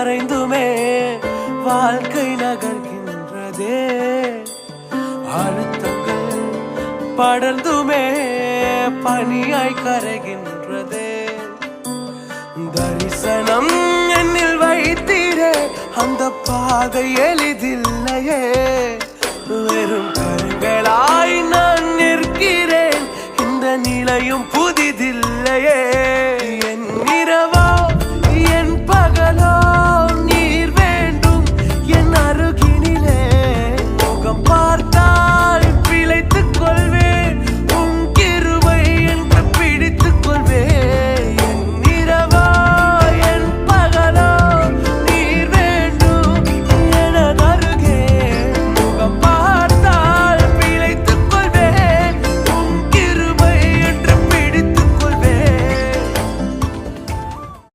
மறைந்துமே வாழ்க்கை நகர்கின்றதே. அழுத்தங்கள் படர்ந்துமே பனியாய் கரைகின்றதே. தரிசனம் என்னில் வைத்தீரே, அந்த பாதை எளிதில்லையே. வெறும் கரங்களாய் நான் நிற்கிறேன், இந்த நிலையும் புதிதில்லையே.